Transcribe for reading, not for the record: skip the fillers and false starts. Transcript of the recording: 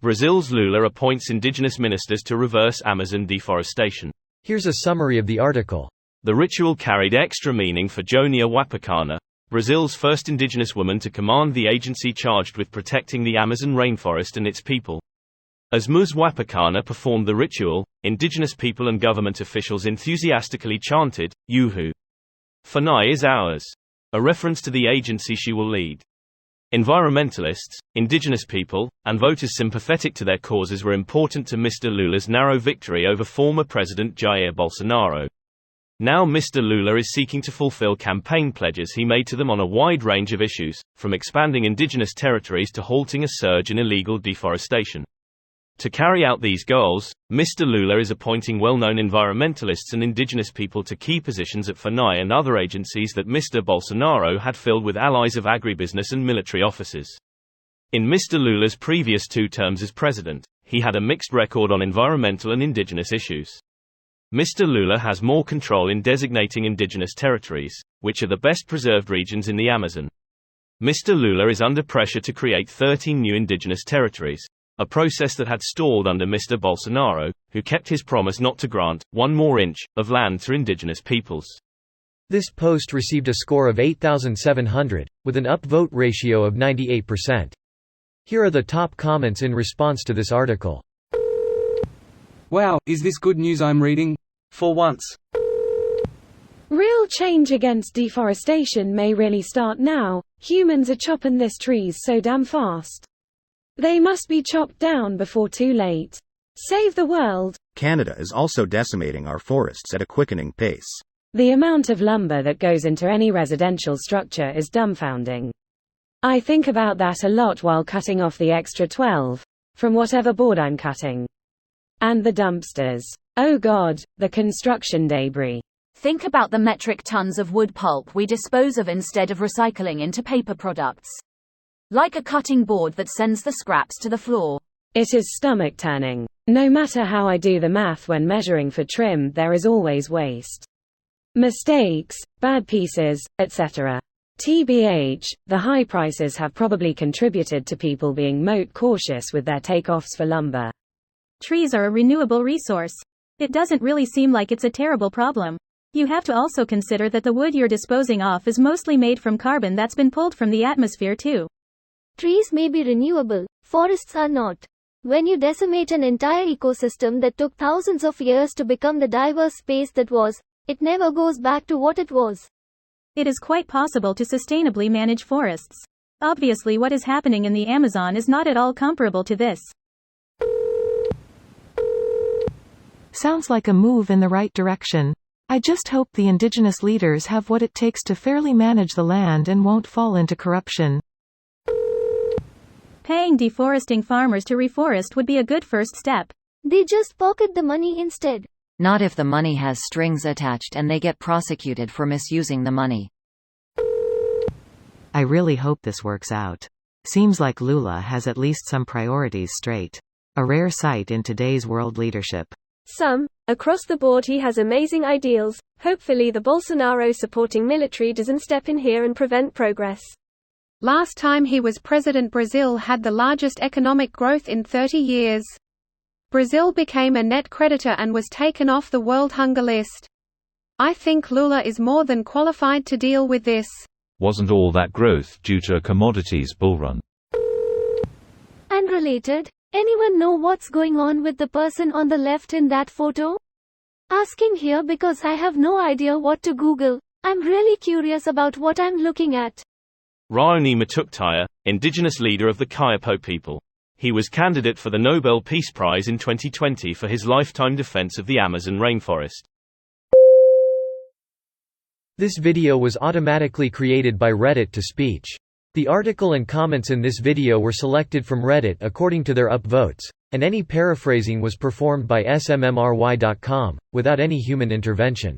Brazil's Lula appoints indigenous ministers to reverse Amazon deforestation. Here's a summary of the article. The ritual carried extra meaning for Jonia Wapakana, Brazil's first indigenous woman to command the agency charged with protecting the Amazon rainforest and its people. As Ms. Wapakana performed the ritual, indigenous people and government officials enthusiastically chanted, "Yuhu! Fanai is ours," a reference to the agency she will lead. Environmentalists, indigenous people, and voters sympathetic to their causes were important to Mr. Lula's narrow victory over former President Jair Bolsonaro. Now Mr. Lula is seeking to fulfill campaign pledges he made to them on a wide range of issues, from expanding indigenous territories to halting a surge in illegal deforestation. To carry out these goals, Mr. Lula is appointing well-known environmentalists and indigenous people to key positions at FNAI and other agencies that Mr. Bolsonaro had filled with allies of agribusiness and military officers. In Mr. Lula's previous 2 terms as president, he had a mixed record on environmental and indigenous issues. Mr. Lula has more control in designating indigenous territories, which are the best preserved regions in the Amazon. Mr. Lula is under pressure to create 13 new indigenous territories, a process that had stalled under Mr. Bolsonaro, who kept his promise not to grant 1 more inch of land to indigenous peoples. This post received a score of 8,700, with an upvote ratio of 98%. Here are the top comments in response to this article. Wow, is this good news I'm reading? For once. Real change against deforestation may really start now. Humans are chopping these trees so damn fast. They must be chopped down before too late. Save the world. Canada is also decimating our forests at a quickening pace. The amount of lumber that goes into any residential structure is dumbfounding. I think about that a lot while cutting off the extra 12 from whatever board I'm cutting. And the dumpsters. Oh God, the construction debris. Think about the metric tons of wood pulp we dispose of instead of recycling into paper products. Like a cutting board that sends the scraps to the floor. It is stomach-turning. No matter how I do the math when measuring for trim, there is always waste. Mistakes, bad pieces, etc. TBH, the high prices have probably contributed to people being more cautious with their takeoffs for lumber. Trees are a renewable resource. It doesn't really seem like it's a terrible problem. You have to also consider that the wood you're disposing of is mostly made from carbon that's been pulled from the atmosphere too. Trees may be renewable, forests are not. When you decimate an entire ecosystem that took thousands of years to become the diverse space that was, it never goes back to what it was. It is quite possible to sustainably manage forests. Obviously, what is happening in the Amazon is not at all comparable to this. Sounds like a move in the right direction. I just hope the indigenous leaders have what it takes to fairly manage the land and won't fall into corruption. Paying deforesting farmers to reforest would be a good first step. They just pocket the money instead. Not if the money has strings attached and they get prosecuted for misusing the money. I really hope this works out. Seems like Lula has at least some priorities straight. A rare sight in today's world leadership. Across the board he has amazing ideals. Hopefully the Bolsonaro supporting military doesn't step in here and prevent progress. Last time he was president, Brazil had the largest economic growth in 30 years. Brazil became a net creditor and was taken off the world hunger list. I think Lula is more than qualified to deal with this. Wasn't all that growth due to a commodities bullrun? And related, anyone know what's going on with the person on the left in that photo? Asking here because I have no idea what to Google. I'm really curious about what I'm looking at. Raoni Matuktaya, indigenous leader of the Kayapo people. He was candidate for the Nobel Peace Prize in 2020 for his lifetime defense of the Amazon rainforest. This video was automatically created by Reddit to speech. The article and comments in this video were selected from Reddit according to their upvotes, and any paraphrasing was performed by smmry.com, without any human intervention.